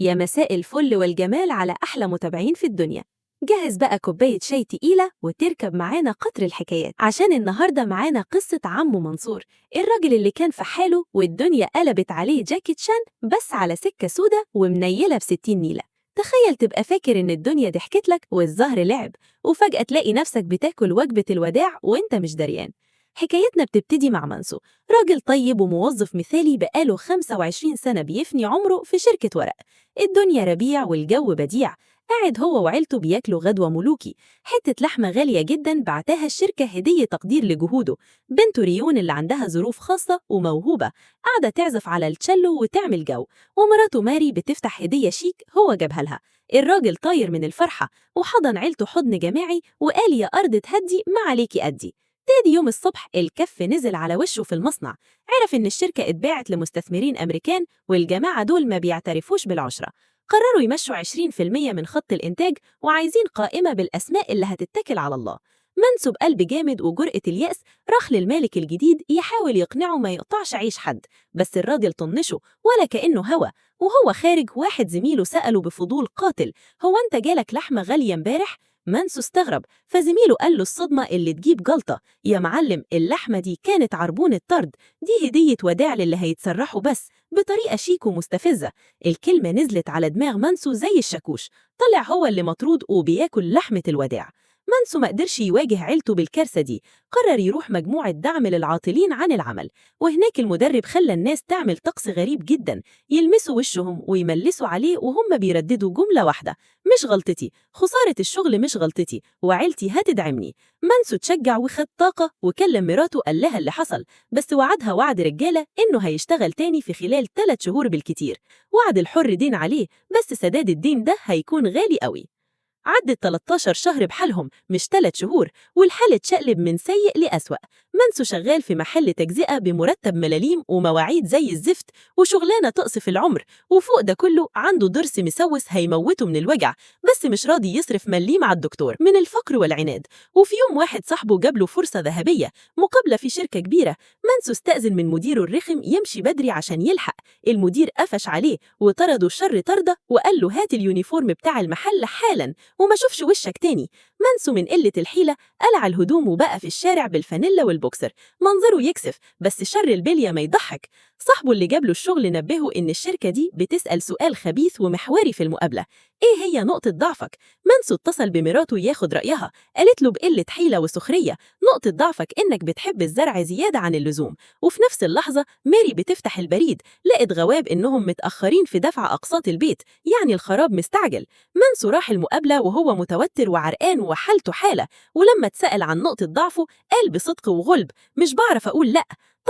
يا مساء الفل والجمال على أحلى متابعين في الدنيا. جهز بقى كوباية شاي تقيلة وتركب معانا قطر الحكايات، عشان النهاردة معانا قصة عمو منصور، الراجل اللي كان في حاله والدنيا قلبت عليه جاكيت شان بس على سكة سودة ومنيلة ب60 نيلة. تخيل تبقى فاكر إن الدنيا ضحكت لك والزهر لعب، وفجأة تلاقي نفسك بتاكل وجبة الوداع وإنت مش دريان. حكايتنا بتبتدي مع منسو، راجل طيب وموظف مثالي بقاله 25 سنة بيفني عمره في شركة ورق. الدنيا ربيع والجو بديع، قاعد هو وعيلته بياكلوا غدوة ملوكي، حتة لحمة غالية جدا بعتها الشركة هدية تقدير لجهوده. بنته ريون اللي عندها ظروف خاصة وموهوبة قاعدة تعزف على التشيلو وتعمل جو، ومراته ماري بتفتح هدية شيك هو جابها لها. الراجل طاير من الفرحة وحضن عيلته حضن جماعي وقال يا أرض تهدي ما عليكي أدي. تاني يوم الصبح الكف نزل على وشه في المصنع، عرف إن الشركة اتباعت لمستثمرين أمريكان والجماعة دول ما بيعترفوش بالعشرة. قرروا يمشوا 20% من خط الإنتاج وعايزين قائمة بالأسماء اللي هتتكل على الله. منسو بقلب جامد وجرأة اليأس راح للمالك الجديد يحاول يقنعه ما يقطعش عيش حد، بس الراجل طنشه ولا كأنه هوا. وهو خارج واحد زميله سأله بفضول قاتل، هو أنت جالك لحمة غالية امبارح؟ منسو استغرب، فزميله قال له الصدمة اللي تجيب جلطة، يا معلم اللحمة دي كانت عربون الطرد، دي هدية وداع للي هيتسرحوا بس، بطريقة شيك ومستفزة. الكلمة نزلت على دماغ منسو زي الشاكوش، طلع هو اللي مطرود وبياكل لحمة الوداع. منسو ما قدرش يواجه عيلته بالكارثة دي، قرر يروح مجموعة دعم للعاطلين عن العمل، وهناك المدرب خلى الناس تعمل طقس غريب جدا، يلمسوا وشهم ويملسوا عليه وهم بيرددوا جملة واحدة: مش غلطتي، خسارة الشغل مش غلطتي، وعيلتي هتدعمني. منسو تشجع وخد طاقة وكلم مراته قال لها اللي حصل، بس وعدها وعد رجالة إنه هيشتغل تاني في خلال 3 شهور بالكتير. وعد الحر دين عليه، بس سداد الدين ده هيكون غالي قوي. عدت 13 شهر بحالهم مش 3 شهور، والحال اتشقلب من سيء لأسوأ. منسو شغال في محل تجزئة بمرتب ملاليم ومواعيد زي الزفت وشغلانة تقصف العمر، وفوق ده كله عنده ضرس مسوس هيموته من الوجع، بس مش راضي يصرف مليم على الدكتور من الفقر والعناد. وفي يوم واحد صاحبه جابله فرصة ذهبية، مقابلة في شركة كبيرة. منسو استأذن من مديره الرخم يمشي بدري عشان يلحق، المدير قفش عليه وطرده الشر طردة وقال له هات اليونيفورم بتاع المحل حالا وما شوفش وشك تاني. منسو من قلة الحيلة قلع الهدوم وبقى في الشارع بالفانيلا والبوكسر، منظره يكسف بس شر البلية ما يضحك. صاحبه اللي جابله الشغل نبهه إن الشركة دي بتسأل سؤال خبيث ومحوري في المقابلة: إيه هي نقطة ضعفك؟ منسو اتصل بمراته ياخد رأيها، قالت له بقلة حيلة وسخرية: نقطة ضعفك إنك بتحب الزرع زيادة عن اللزوم. وفي نفس اللحظة ماري بتفتح البريد، لقت غواب إنهم متأخرين في دفع أقساط البيت، يعني الخراب مستعجل. منسو راح المقابلة وهو متوتر وعرقان وحالته حالة، ولما اتسأل عن نقطة ضعفه قال بصدق وغلب: مش بعرف أقول لأ.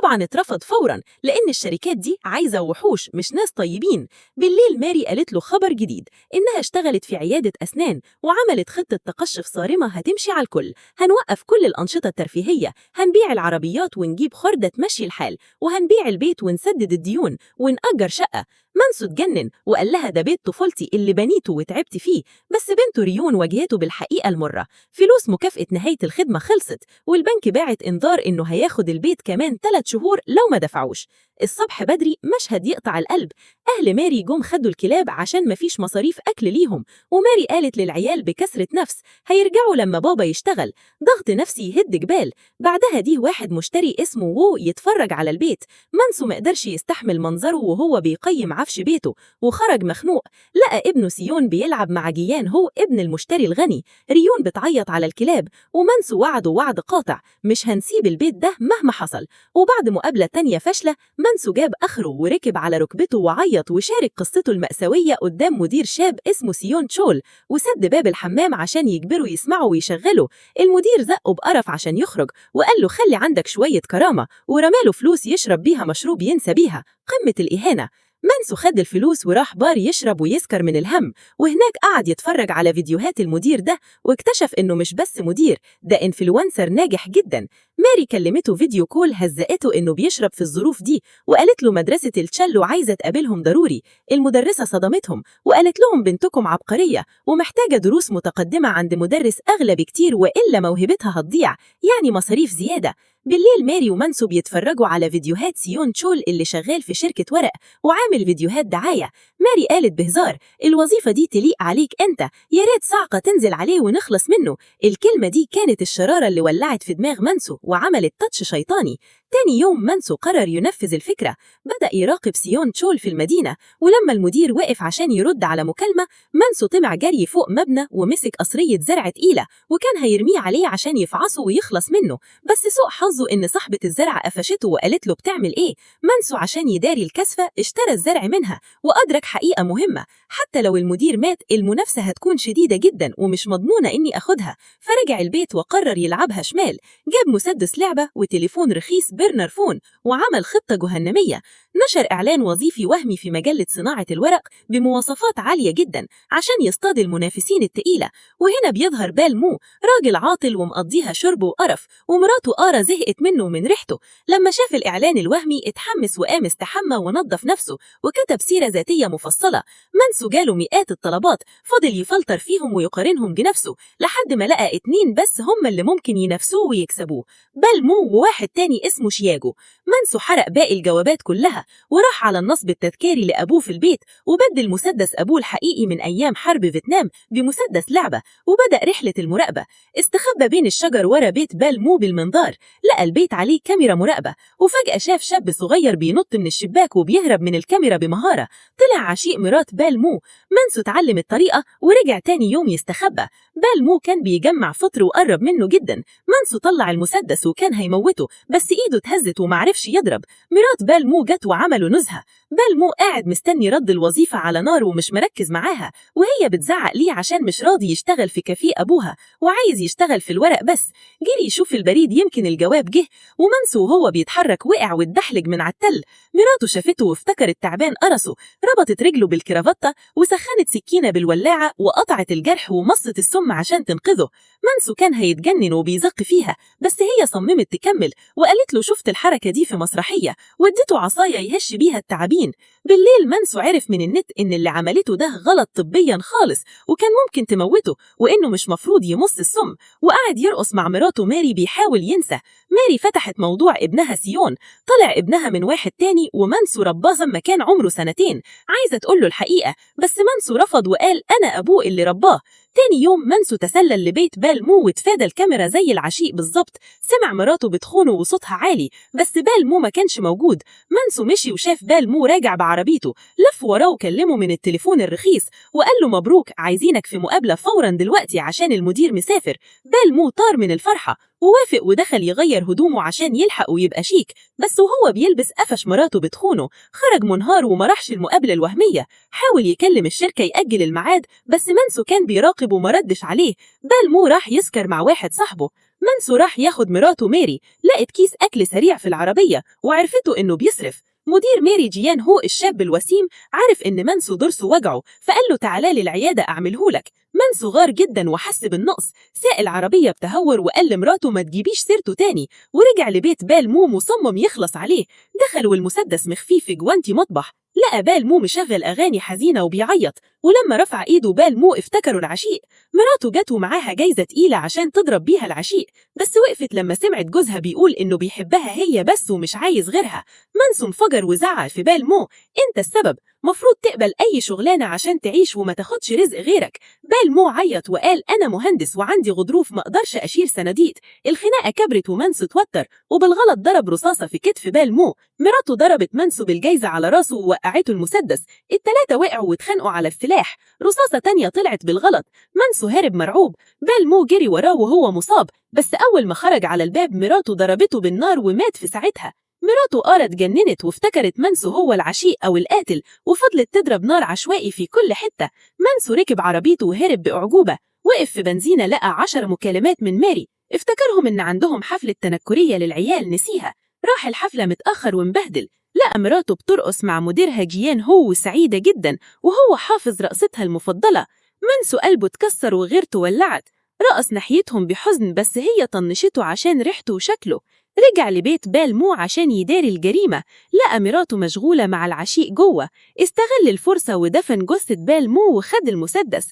طبعا اترفض فورا لأن الشركات دي عايزة وحوش مش ناس طيبين. بالليل ماري قالت له خبر جديد، إنها اشتغلت في عيادة أسنان وعملت خطة تقشف صارمة هتمشي على الكل، هنوقف كل الأنشطة الترفيهية، هنبيع العربيات ونجيب خردة تمشي الحال، وهنبيع البيت ونسدد الديون ونأجر شقة. منسو اتجنن وقال لها ده بيت طفولتي اللي بنيته وتعبت فيه، بس بنته ريون واجهته بالحقيقة المرة: فلوس مكافأة نهاية الخدمة خلصت، والبنك باعت إنذار إنه هياخد البيت كمان 3 شهور لو ما دفعوش. الصبح بدري مشهد يقطع القلب، أهل ماري جم خدوا الكلاب عشان مفيش مصاريف أكل ليهم، وماري قالت للعيال بكسرة نفس هيرجعوا لما بابا يشتغل. ضغط نفسي يهد جبال. بعدها دي واحد مشتري اسمه وو يتفرج على البيت، منسو مقدرش يستحمل منظره وهو بيقيم عفش بيته وخرج مخنوق، لقى ابنه سيون بيلعب مع جيان هو ابن المشتري الغني. ريون بتعيط على الكلاب ومنسو وعده وعد قاطع: مش هنسيب البيت ده مهما حصل. وبعد مقابلة تانية فاشلة منسو جاب آخره وركب على ركبته وعيط وشارك قصته المأساوية قدام مدير شاب اسمه سيون تشول، وسد باب الحمام عشان يجبره يسمعه ويشغله. المدير زقه بقرف عشان يخرج وقال له خلي عندك شوية كرامة، ورماله فلوس يشرب بيها مشروب ينسى بيها. قمة الإهانة. منسو خد الفلوس وراح بار يشرب ويسكر من الهم، وهناك قعد يتفرج على فيديوهات المدير ده واكتشف إنه مش بس مدير، ده إنفلونسر ناجح جدا. ماري كلمته فيديو كول هزقته إنه بيشرب في الظروف دي، وقالت له مدرسة التشيلو عايزة تقابلهم ضروري. المدرسة صدمتهم وقالت لهم بنتكم عبقرية ومحتاجة دروس متقدمة عند مدرس أغلى بكتير وإلا موهبتها هتضيع، يعني مصاريف زيادة. بالليل ماري ومنسو بيتفرجوا على فيديوهات سيون تشول اللي شغال في شركة ورق وعامل فيديوهات دعاية. ماري قالت بهزار: الوظيفة دي تليق عليك أنت، يا ريت صعقة تنزل عليه ونخلص منه. الكلمة دي كانت الشرارة اللي ولعت في دماغ منسو وعملت تاتش شيطاني. تاني يوم منسو قرر ينفذ الفكرة، بدأ يراقب سيون تشول في المدينة، ولما المدير وقف عشان يرد على مكالمة منسو طمع جري فوق مبنى ومسك قصرية زرع تقيلة وكان هيرميه عليه عشان يفعصه ويخلص منه، بس سوء حظه إن صاحبة الزرع قفشته وقالت له: بتعمل إيه؟ منسو عشان يداري الكسفة اشترى الزرع منها وأدرك حقيقة مهمة: حتى لو المدير مات المنافسة هتكون شديدة جدا ومش مضمونة إني أخدها. فرجع البيت وقرر يلعبها شمال، جاب مسدس لعبة وتليفون رخيص برنر فون وعمل خطة جهنمية. نشر إعلان وظيفي وهمي في مجلة صناعة الورق بمواصفات عالية جدا عشان يصطاد المنافسين التقيلة. وهنا بيظهر بال مو، راجل عاطل ومقضيها شرب وقرف، ومراته آرا زهقت منه من ريحته. لما شاف الإعلان الوهمي اتحمس وقام استحمى ونظف نفسه وكتب سيرة ذاتية مفصلة. منسو جاله مئات الطلبات، فضل يفلتر فيهم ويقارنهم بنفسه لحد ما لقى 2 بس هم اللي ممكن ينافسوه ويكسبوه: بال مو وواحد تاني اسمه شياجو. منسو حرق باقي الجوابات كلها وراح على النصب التذكاري لأبوه في البيت وبدل مسدس أبوه الحقيقي من أيام حرب فيتنام بمسدس لعبة وبدأ رحلة المراقبة. استخبى بين الشجر ورا بيت بال مو بالمنظار، لقى البيت عليه كاميرا مراقبة، وفجأة شاف شاب صغير بينط من الشباك وبيهرب من الكاميرا بمهارة. طلع عشيق مرات بال مو. منسو اتعلم الطريقة ورجع تاني يوم يستخبى. بال مو كان بيجمع فطر وقرب منه جدا. منسو طلع المسدس وكان هيموته بس ايده اتهزت ومعرفش يضرب. مرات بال مو جت وعملوا نزهة. بال مو قاعد مستني رد الوظيفة على نار ومش مركز معاها، وهي بتزعق ليه عشان مش راضي يشتغل في كافيه أبوها وعايز يشتغل في الورق بس. جري يشوف البريد يمكن الجواب جه، ومنسو وهو بيتحرك وقع واتدحلج من على التل. مراته شافته وافتكرت تعبان قرصه، ربطت رجله بالكرافتة وسخنت سكينة بالولاعة وقطعت الجرح ومصت السم عشان تنقذه. منسو كان هيتجنن وبيزق فيها بس هي صممت تكمل وقالت له: شفت الحركة دي في مسرحية، وادته عصاية يهش بيها التعابين. بالليل منسو عرف من النت إن اللي عملته ده غلط طبيا خالص وكان ممكن تموته، وإنه مش مفروض يمص السم، وقعد يرقص مع مراته ماري بيحاول ينسى. ماري فتحت موضوع ابنها سيون، طلع ابنها من واحد تاني ومنسو رباه لما كان عمره 2 سنين. عايزة تقوله الحقيقة بس منسو رفض وقال: أنا أبوه اللي رباه. تاني يوم منسو تسلل لبيت بال مو واتفادى الكاميرا زي العشيق بالظبط. سمع مراته بتخونه وصوتها عالي بس بال مو ما كانش موجود. منسو مشي وشاف بال مو راجع بعربيته، لف وراه وكلمه من التليفون الرخيص وقال له: مبروك، عايزينك في مقابلة فورا دلوقتي عشان المدير مسافر. بال مو طار من الفرحة ووافق ودخل يغير هدومه عشان يلحق ويبقى شيك، بس وهو بيلبس قفش مراته بتخونه. خرج منهار وما راحش المقابلة الوهمية. حاول يكلم الشركة يأجل الميعاد بس منسو كان بيراقب وما ردش عليه. بال مو راح يسكر مع واحد صاحبه. منسو راح ياخد مراته ماري، لقت كيس أكل سريع في العربية وعرفته إنه بيصرف. مدير ماري جيان هو الشاب الوسيم عارف إن منسو ضرسه وجعه فقال له: تعالى لي العيادة أعملهولك. منسو غار جدا وحس بالنقص، ساق العربية بتهور وقال لمراته: ما تجيبيش سيرته تاني، ورجع لبيت بال مو مصمم يخلص عليه. دخل والمسدس مخفي في جوانتي مطبخ، لقى بال مو مشغل أغاني حزينة وبيعيط، ولما رفع إيده بال مو افتكروا العشيق. مراته جت ومعاها جايزة تقيلة عشان تضرب بيها العشيق، بس وقفت لما سمعت جوزها بيقول إنه بيحبها هي بس ومش عايز غيرها. منسو انفجر وزعق في بال مو: أنت السبب، مفروض تقبل أي شغلانة عشان تعيش وما تاخدش رزق غيرك. بال مو عيط وقال: أنا مهندس وعندي غضروف ما أقدرش أشيل صناديق. الخناقة كبرت ومنسو توتر وبالغلط ضرب رصاصة في كتف بال مو. مراته ضربت منسو بالجايزة على راسه ووقعته المسدس. ال3 وقعوا واتخانقوا على السلاح. رصاصة تانية طلعت بالغلط. منسو هرب مرعوب. بال مو جري وراه وهو مصاب، بس أول ما خرج على الباب مراته ضربته بالنار ومات في ساعتها. مراته آرا اتجننت وافتكرت منسو هو العشيق أو القاتل وفضلت تضرب نار عشوائي في كل حتة. منسو ركب عربيته وهرب بأعجوبة. وقف في بنزينة لقى 10 مكالمات من ماري، افتكرهم إن عندهم حفلة تنكرية للعيال نسيها. راح الحفلة متأخر ومبهدل، لقى مراته بترقص مع مديرها جيان هو سعيدة جدا وهو حافظ رقصتها المفضلة. منسو قلبه اتكسر وغيرته ولعت، رقص ناحيتهم بحزن بس هي طنشته عشان ريحته وشكله. رجع لبيت بالمو عشان يداري الجريمة، لقى مراته مشغولة مع العشيق جوه. استغل الفرصة ودفن جثة بالمو وخد المسدس.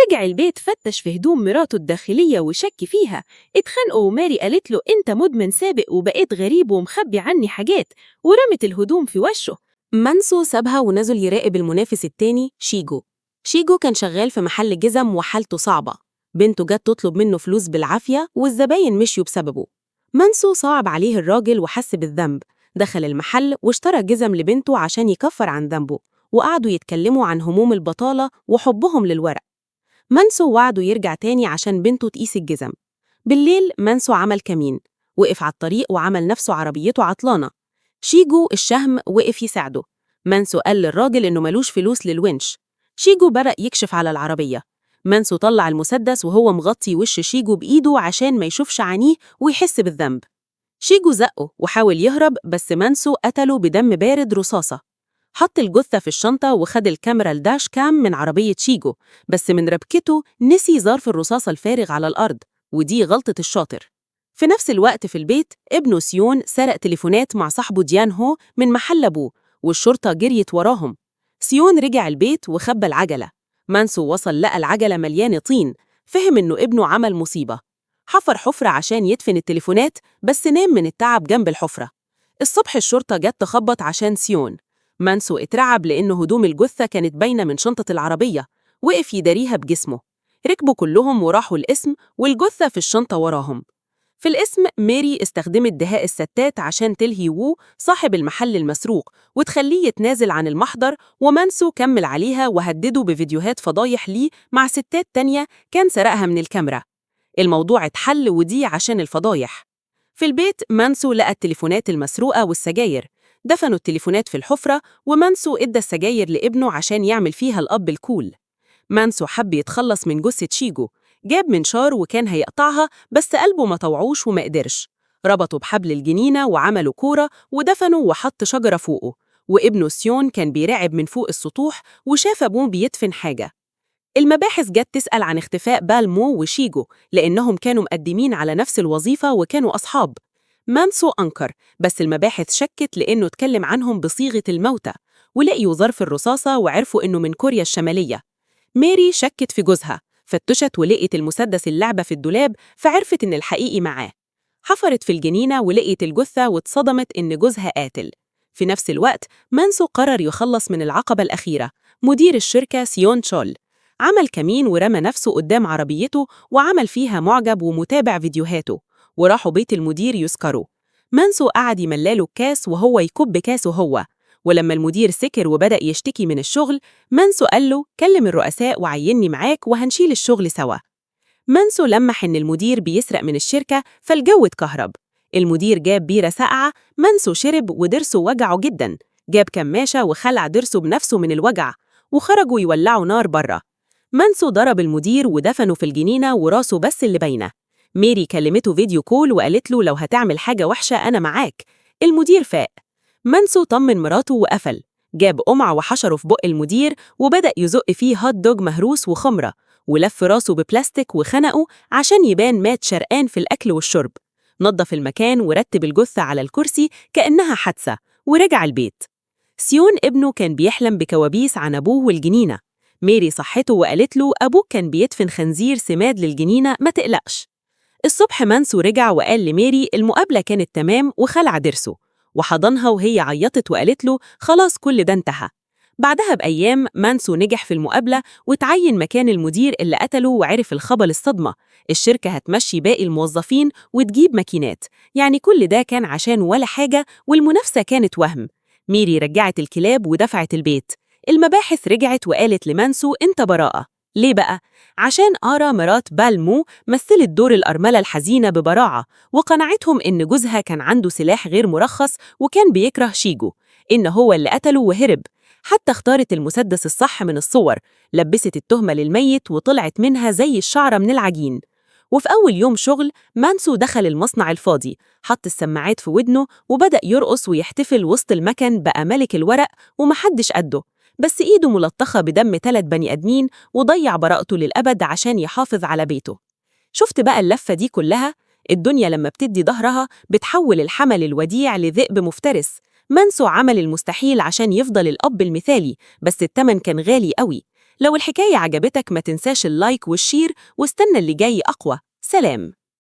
رجع البيت فتش في هدوم مراته الداخلية وشك فيها. اتخانقوا وماري قالت له أنت مدمن سابق وبقيت غريب ومخبي عني حاجات، ورمت الهدوم في وشه. مانسو سابها ونزل يراقب المنافس التاني شيجو. شيجو كان شغال في محل جزم وحالته صعبة. بنته جت تطلب منه فلوس بالعافية والزباين مشيوا بسببه. مانسو صعب عليه الراجل وحس بالذنب. دخل المحل واشترى جزم لبنته عشان يكفر عن ذنبه، وقعدوا يتكلموا عن هموم البطالة وحبهم للورق. مانسو وعده يرجع تاني عشان بنته تقيس الجزم. بالليل مانسو عمل كمين، وقف على الطريق وعمل نفسه عربيته عطلانة. شيجو الشهم وقف يساعده. مانسو قال للراجل إنه ملوش فلوس للونش. شيجو بدأ يكشف على العربية. مانسو طلع المسدس وهو مغطي وش شيجو بإيده عشان ما يشوفش عينيه ويحس بالذنب. شيجو زقه وحاول يهرب، بس مانسو قتله بدم بارد رصاصة. حط الجثة في الشنطة وخد الكاميرا الداش كام من عربية شيجو، بس من ربكته نسي ظرف الرصاصة الفارغ على الأرض، ودي غلطة الشاطر. في نفس الوقت في البيت ابنه سيون سرق تليفونات مع صاحبه ديان هو من محل أبوه، والشرطة جريت وراهم. سيون رجع البيت وخبى العجلة. مانسو وصل لقى العجلة مليانة طين. فهم إنه ابنه عمل مصيبة. حفر حفرة عشان يدفن التليفونات، بس نام من التعب جنب الحفرة. الصبح الشرطة جت تخبط عشان سيون. مانسو اترعب لأنه هدوم الجثة كانت باينة من شنطة العربية. وقف يداريها بجسمه. ركبوا كلهم وراحوا القسم، والجثة في الشنطة وراهم. في القسم ماري استخدمت دهاء الستات عشان تلهي وو صاحب المحل المسروق وتخليه يتنازل عن المحضر، ومانسو كمل عليها وهدده بفيديوهات فضايح ليه مع ستات تانية كان سرقها من الكاميرا. الموضوع اتحل ودي عشان الفضايح. في البيت مانسو لقى التليفونات المسروقة والسجاير. دفنوا التليفونات في الحفرة، ومانسو ادى السجاير لابنه عشان يعمل فيها الأب الكول. مانسو حب يتخلص من جثة شيجو. جاب منشار وكان هيقطعها، بس قلبه ما طوعوش وما قدرش. ربطوا بحبل الجنينة وعملوا كورة ودفنوا وحط شجرة فوقه. وابنه سيون كان بيراقب من فوق السطوح وشاف أبوه بيدفن حاجة. المباحث جت تسأل عن اختفاء بالمو وشيجو لأنهم كانوا مقدمين على نفس الوظيفة وكانوا أصحاب. مانسو أنكر، بس المباحث شكت لأنه اتكلم عنهم بصيغة الموتى، ولقيوا ظرف الرصاصة وعرفوا إنه من كوريا الشمالية. ماري شكت في جوزها، فتشت ولقيت المسدس اللعبة في الدولاب، فعرفت إن الحقيقي معاه. حفرت في الجنينة ولقيت الجثة واتصدمت إن جوزها قاتل. في نفس الوقت مانسو قرر يخلص من العقبة الأخيرة، مدير الشركة سيون تشول. عمل كمين ورمى نفسه قدام عربيته وعمل فيها معجب ومتابع فيديوهاته، وراحوا بيت المدير يسكروا. مانسو قعد يملاله الكاس وهو يكب كاسه هو. ولما المدير سكر وبدأ يشتكي من الشغل، مانسو قال له كلم الرؤساء وعيني معاك وهنشيل الشغل سوا. مانسو لمح إن المدير بيسرق من الشركة، فالجو اتكهرب. المدير جاب بيرة ساقعة، مانسو شرب ودرسه وجعه جدا. جاب كماشة وخلع درسه بنفسه من الوجع، وخرجوا يولعوا نار بره. مانسو ضرب المدير ودفنه في الجنينة وراسه بس اللي باينة. ميري كلمته فيديو كول وقالت له لو هتعمل حاجة وحشة أنا معاك. المدير فاق. مانسو طمن مراته وقفل. جاب قمع وحشره في بق المدير وبدأ يزق فيه هوت دوج مهروس وخمرة، ولف راسه ببلاستيك وخنقه عشان يبان مات شرقان في الأكل والشرب. نظف المكان ورتب الجثة على الكرسي كأنها حادثة، ورجع البيت. سيون ابنه كان بيحلم بكوابيس عن أبوه والجنينة. ميري صحته وقالت له أبوك كان بيدفن خنزير سماد للجنينة، ما تقلقش. الصبح مانسو رجع وقال لميري المقابلة كانت تمام وخلع درسه، وحضنها وهي عيطت وقالت له خلاص كل ده انتهى. بعدها بأيام مانسو نجح في المقابلة وتعين مكان المدير اللي قتله، وعرف الخبر الصدمة. الشركة هتمشي باقي الموظفين وتجيب ماكينات، يعني كل ده كان عشان ولا حاجة، والمنافسة كانت وهم. ميري رجعت الكلاب ودفعت البيت. المباحث رجعت وقالت لمانسو انت براءة. ليه بقى؟ عشان آرا مرات بالمو مثلت دور الأرملة الحزينة ببراعة، وقنعتهم إن جوزها كان عنده سلاح غير مرخص وكان بيكره شيجو، إن هو اللي قتله وهرب. حتى اختارت المسدس الصح من الصور، لبست التهمة للميت وطلعت منها زي الشعرة من العجين. وفي أول يوم شغل مانسو دخل المصنع الفاضي، حط السماعات في ودنه وبدأ يرقص ويحتفل وسط المكن، بقى ملك الورق ومحدش قده. بس إيده ملطخة بدم 3 بني آدمين، وضيع براءته للأبد عشان يحافظ على بيته. شفت بقى اللفة دي كلها؟ الدنيا لما بتدي ظهرها بتحول الحمل الوديع لذئب مفترس. منسو عمل المستحيل عشان يفضل الأب المثالي، بس التمن كان غالي قوي. لو الحكاية عجبتك ما تنساش اللايك والشير، واستنى اللي جاي أقوى. سلام.